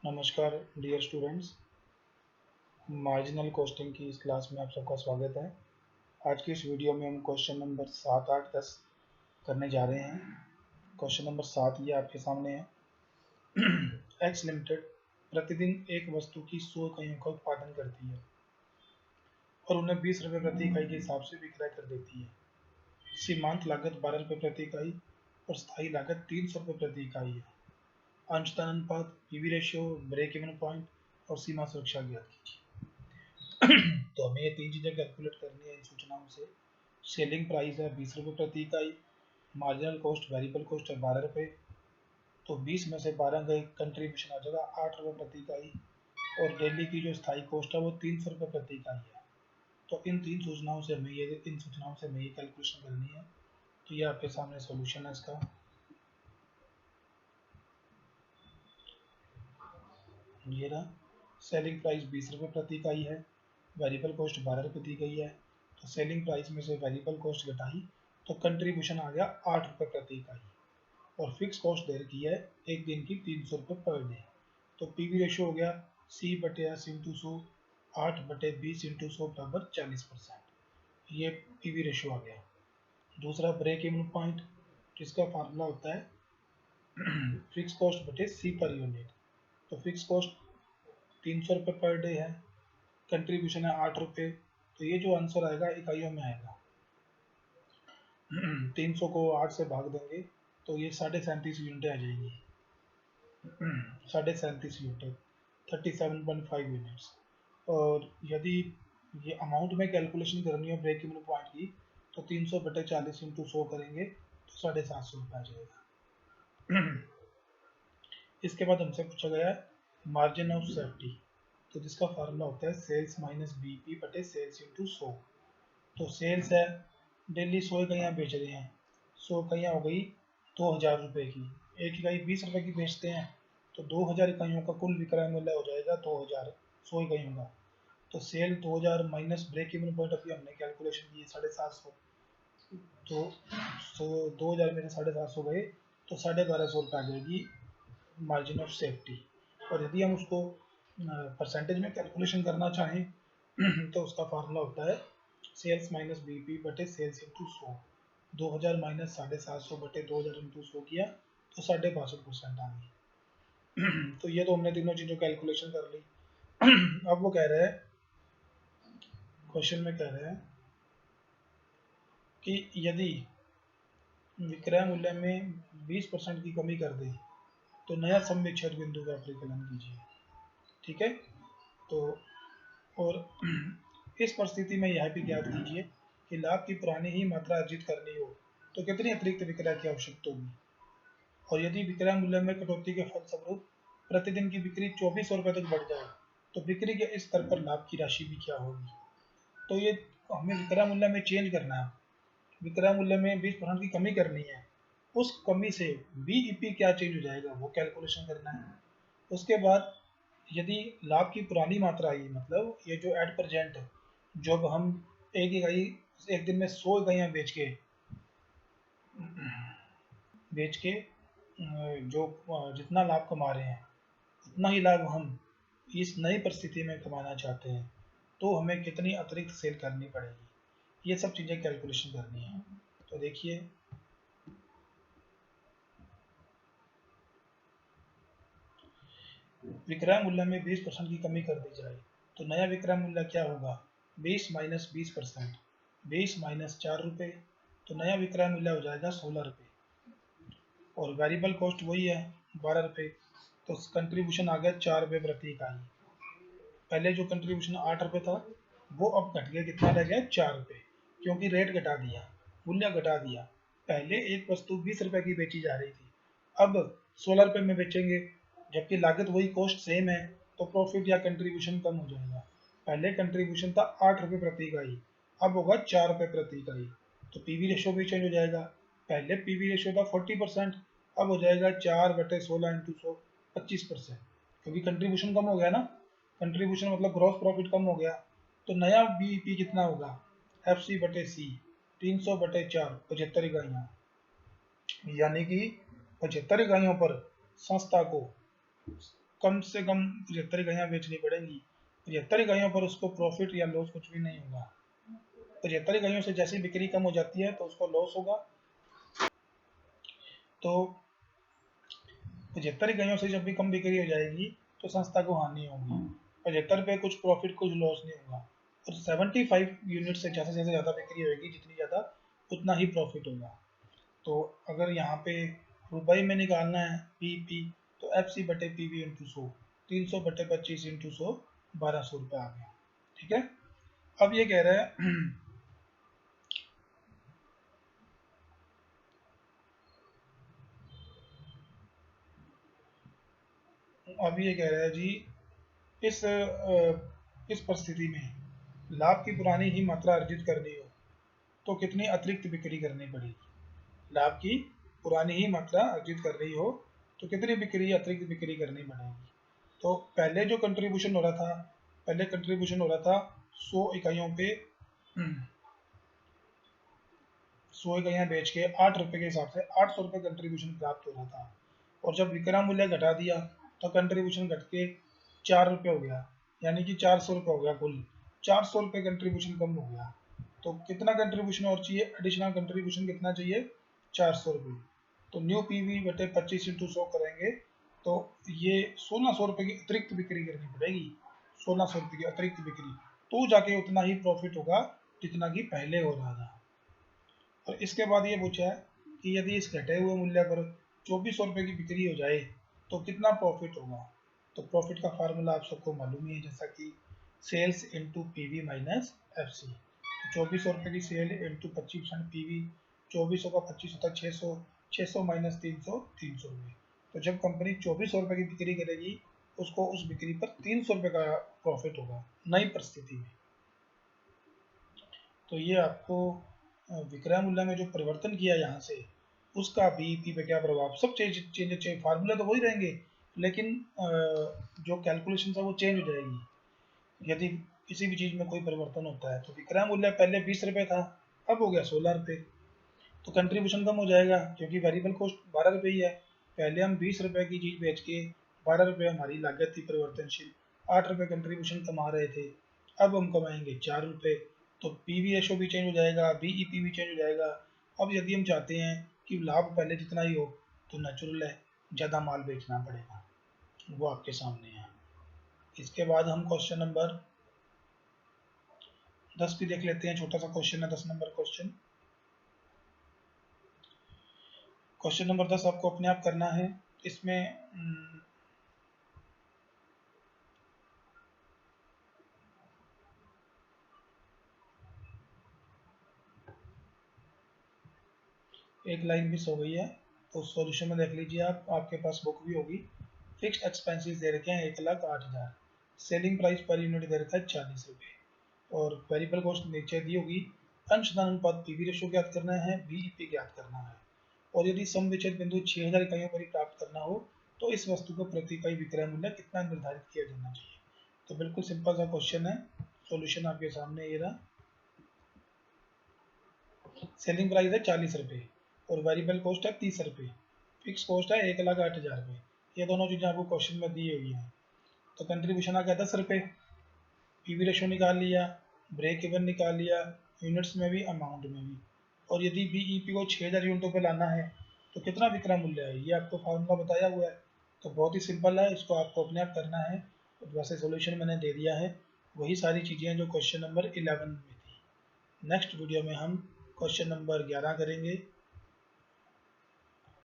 नमस्कार dear students, marginal costing की इस क्लास में आप सबका स्वागत है। आज की इस वीडियो में हम क्वेश्चन नंबर 7, 8, 10 करने जा रहे हैं। क्वेश्चन नंबर 7 ये आपके सामने है। एक्स लिमिटेड प्रतिदिन एक वस्तु की 100 इकाइयों का उत्पादन करती है और उन्हें 20 रुपये प्रति इकाई के हिसाब से विक्रय कर देती है। सीमांत लागत 12 रुपये प्रति इकाई और स्थायी लागत 300 रुपये प्रति इकाई है। अंशदान अनुपात, PV ratio, break even point और सीमा सुरक्षा ज्ञात कीजिए। तो हमें ये तीन चीज़ें कैलकुलेट करनी है इन सूचनाओं से। सेलिंग प्राइस है 20 रुपये प्रति इकाई, मार्जिनल कॉस्ट वेरिएबल कॉस्ट है 12 रुपये, तो 20 में से 12 गए कंट्रीब्यूशन आ जाएगा 8 रुपये प्रति इकाई, और डेली की जो स्थायी कॉस्ट है वो 300 रुपये प्रति इकाई है। तो इन सूचनाओं से हमें ये कैलकुलेशन करनी है। तो ये आपके सामने सोल्यूशन है इसका। ये रहा, सेलिंग प्राइस 20 रुपये प्रति इकाई है, वेरिएबल कॉस्ट 12 रुपये दी गई है, तो सेलिंग प्राइस में से वेरिएबल कॉस्ट घटाई तो कंट्रीब्यूशन आ गया 8 रुपये प्रति इकाई, और फिक्स कॉस्ट दे रखी है एक दिन की 300 रुपये पर डे। तो पीवी रेशियो हो गया C/S इंटू 100, 8/20 इंटू 100 बराबर 40%। ये पीवी रेशियो आ गया। दूसरा ब्रेक इवन पॉइंट, जिसका फार्मूला होता है फिक्स कॉस्ट बटे सी पर यूनिट। तो फिक्स कॉस्ट 300 रुपये पर डे है, कंट्रीब्यूशन है 8 रुपये, तो ये जो आंसर आएगा इकाइयों में आएगा। 300 को 8 से भाग देंगे तो ये 37.5 यूनिटें आ जाएंगी। 37.5 यूनिट 37.5 यूनिट्स। और यदि ये अमाउंट में कैलकुलेशन करनी है ब्रेक इवन पॉइंट की, तो 300/40 इंटू 100 करेंगे तो 750 रुपये आ जाएगा। इसके बाद हमसे पूछा गया है मार्जिन ऑफ सेफ्टी, तो जिसका फार्मूला होता है सेल्स माइनस बीपी बटे सेल्स इंटू 100। तो सेल्स है, डेली 100 इकाइयाँ बेच रहे हैं, 100 इकाइयाँ हो गई 2000 रुपये की, एक इकाई 20 रुपये की बेचते हैं, तो 2000 इकाइयों का कुल विक्रय मूल्य हो जाएगा 2000, 100 इकाइयों का। तो sale 2000 minus break even point अभी हमने कैलकुलेशन की 750, तो 2000 में से 750 गए तो 1250 रुपये आ जाएगी मार्जिन ऑफ सेफ्टी। और यदि हम उसको परसेंटेज में कैलकुलेशन करना चाहें तो उसका फार्मूला होता है सेल्स माइनस बीपी बटे सेल्स इंटू 100। 2000 माइनस 750 बटे 2000 इंटू 100 किया तो 62% आ गई। तो ये तो हमने तीनों चीज़ों कैलकुलेशन कर ली। अब वो कह रहे हैं, क्वेश्चन में कह रहे हैं कि यदि विक्रय मूल्य में 20% की कमी कर दे तो नया सम विच्छेद बिंदु का परिकलन कीजिए। ठीक है, तो और इस परिस्थिति में यह भी ज्ञात कीजिए कि लाभ की पुरानी ही मात्रा अर्जित करनी हो तो कितनी अतिरिक्त विक्रय की आवश्यकता होगी, और यदि विक्रय मूल्य में कटौती के फलस्वरूप प्रतिदिन की बिक्री 2400 रुपये तक बढ़ जाए तो बिक्री के इस स्तर पर लाभ की राशि भी क्या होगी। तो ये हमें विक्रय मूल्य में चेंज करना है, विक्रय मूल्य में 20% की कमी करनी है, उस कमी से बीईपी क्या चेंज हो जाएगा वो कैलकुलेशन करना है। उसके बाद यदि लाभ की पुरानी मात्रा आई, मतलब ये जो एट प्रेजेंट जब हम एक इकाई एक दिन में 100 इकाइयाँ बेच के जो जितना लाभ कमा रहे हैं उतना ही लाभ हम इस नई परिस्थिति में कमाना चाहते हैं, तो हमें कितनी अतिरिक्त सेल करनी पड़ेगी, ये सब चीज़ें कैलकुलेशन करनी है। तो देखिए, विक्रय मूल्य में 20% की कमी कर दी जाए तो नया विक्रय मूल्य क्या होगा, 20 माइनस 20%, 20 माइनस 4 रुपये, तो नया विक्रय मूल्य हो जाएगा 16 रुपये, और वेरिएबल कॉस्ट वही है 12 रुपये, तो कंट्रीब्यूशन आ गया 4 रुपये प्रति इकाई। पहले जो कंट्रीब्यूशन 8 रुपये था वो अब घट गया, कितना रह गया 4 रुपये, क्योंकि रेट घटा दिया, मूल्य घटा दिया। पहले एक वस्तु 20 रुपये की बेची जा रही थी, अब 16 रुपये में बेचेंगे, जबकि लागत वही, कॉस्ट सेम है, तो प्रॉफिट या कंट्रीब्यूशन कम हो जाएगा। पहले कंट्रीब्यूशन था 8 रुपये प्रति इकाई, अब होगा 4 रुपये प्रति इकाई, तो पीवी रेशियो भी चेंज हो जाएगा। पहले पीवी रेशियो था 40%, अब हो जाएगा 4/16 इंटू 100 25%, क्योंकि कंट्रीब्यूशन कम हो गया ना, कंट्रीब्यूशन मतलब ग्रॉस प्रॉफिट कम हो गया। तो नया बीईपी कितना होगा, FC/C 300/4 75 इकाइयाँ, यानी कि 75 इकाइयों पर संस्था को कम से कम 75 इकाइयाँ बेचनी पड़ेंगी। 75 इकाइयों पर उसको प्रॉफिट या लॉस कुछ भी नहीं होगा। 75 इकाइयों से जैसी बिक्री कम हो जाती है तो उसको लॉस होगा। तो 75 इकाइयों से जब भी कम बिक्री हो जाएगी तो संस्था को हानि होगी। 75 पे कुछ प्रॉफिट कुछ लॉस नहीं होगा। और 75 यूनिट से जैसे जैसे ज़्यादा बिक्री होगी, जितनी ज़्यादा उतना ही प्रॉफिट होगा। तो अगर यहाँ पे रुपये में निकालना है पी तो एफ सी बटे पी वी इंटू 100, 300 बटे 25 इंटू 100, 1200 रुपये आ गया। ठीक है। अब ये कह रहा है अब ये कह रहा है जी इस परिस्थिति में लाभ की पुरानी ही मात्रा अर्जित करनी हो तो कितनी अतिरिक्त बिक्री करनी पड़ेगी। लाभ की पुरानी ही मात्रा अर्जित कर रही हो तो कितनी बिक्री अतिरिक्त बिक्री करनी पड़ेगी। तो पहले जो कंट्रीब्यूशन हो रहा था, पहले कंट्रीब्यूशन हो रहा था 100 इकाइयों पे 100 इकाइयाँ बेच के 8 रुपये के हिसाब से 800 रुपये कंट्रीब्यूशन प्राप्त हो रहा था। और जब विक्रय मूल्य घटा दिया तो कंट्रीब्यूशन घट के 4 रुपये हो गया, यानी कि 400 रुपये हो गया। कुल 400 रुपये कंट्रीब्यूशन कम हो गया। तो कितना कंट्रीब्यूशन और चाहिए, एडिशनल कंट्रीब्यूशन कितना चाहिए, 400 रुपये। तो न्यू पी वी बटे 25 इंटू 100 करेंगे तो ये 1600 रुपये की अतिरिक्त बिक्री करनी पड़ेगी। 1600 रुपये की अतिरिक्त बिक्री तो जाके उतना ही प्रॉफिट होगा जितना कि पहले हो रहा था। और इसके बाद ये पूछा है कि यदि इस घटे हुए मूल्य पर 2400 रुपये की बिक्री हो जाए तो कितना प्रॉफिट होगा। तो प्रॉफिट का फार्मूला आप सबको मालूम ही है, जैसा कि sales into P V minus F C. 2400 रुपये की सेल इंटू 25% पी वी, 2400 का 25 होता है 600, 600 माइनस 300, 300 रुपये। तो जब कंपनी 2400 रुपये की बिक्री करेगी उसको उस बिक्री पर 300 रुपये का प्रॉफिट होगा नई परिस्थिति में। तो ये आपको विक्रय मूल्य में जो परिवर्तन किया यहाँ से उसका बीईपी पे क्या प्रभाव, सब चेंज फार्मूला तो वही रहेंगे लेकिन जो कैलकुलेशन है वो चेंज हो जाएगी यदि किसी भी चीज़ में कोई परिवर्तन होता है। तो विक्रय मूल्य पहले 20 रुपये था, अब हो गया 16 रुपये। तो कंट्रीब्यूशन कम हो जाएगा क्योंकि वेरिएबल कॉस्ट 12 रुपये ही है। पहले हम 20 रुपये की चीज़ बेच के 12 रुपये हमारी लागत थी परिवर्तनशील, 8 रुपये कंट्रीब्यूशन कमा रहे थे, अब हम कमाएंगे 4 रुपये। तो पी वी रेशो भी चेंज हो जाएगा, बीईपी भी चेंज हो जाएगा। अब यदि हम चाहते हैं कि लाभ पहले जितना ही हो तो नेचुरल है ज़्यादा माल बेचना पड़ेगा, वो आपके सामने है। इसके बाद हम क्वेश्चन नंबर 10 भी देख लेते हैं। छोटा सा क्वेश्चन है 10 नंबर क्वेश्चन। क्वेश्चन नंबर 10 आपको अपने आप करना है। इसमें एक लाइन मिस हो गई है तो सॉल्यूशन में देख लीजिए आप, आपके पास बुक भी होगी। फिक्स्ड एक्सपेंसेस दे रखे हैं 1,08,000, सेलिंग प्राइस पर यूनिट दे रखा है 40 रुपये और वेरिएबल कॉस्ट नीचे दी होगी। अंशदान अनुपात पी वी रेशो ज्ञात करना है, बीईपी ज्ञात करना है। और यदि सम विच्छेद बिंदु 6000 इकाइयों पर ही प्राप्त करना हो तो इस वस्तु को प्रति इकाई विक्रय मूल्य कितना निर्धारित किया जाना चाहिए। तो बिल्कुल सिंपल सा क्वेश्चन है। सॉल्यूशन आपके सामने ये रहा। सेलिंग प्राइस है 40 रुपये और वेरिएबल कॉस्ट है 30 रुपये, फिक्स कॉस्ट है 1,08,000 रुपये। ये दोनों चीज़ें आपको क्वेश्चन में दी हुई हैं। तो कंट्रीब्यूशन आ गया 10 रुपये, पी वी रेशो निकाल लिया, ब्रेक इवन निकाल लिया, यूनिट्स में भी अमाउंट में भी। और यदि बीईपी को 6000 यूनिटों पे लाना है तो कितना विक्रय मूल्य है, ये आपको फार्मूला बताया हुआ है। तो बहुत ही सिंपल है, इसको आपको अपने आप करना है। तो वैसे सॉल्यूशन मैंने दे दिया है, वही सारी चीज़ें हैं जो क्वेश्चन नंबर 11 में थी। नेक्स्ट वीडियो में हम क्वेश्चन नंबर 11 करेंगे।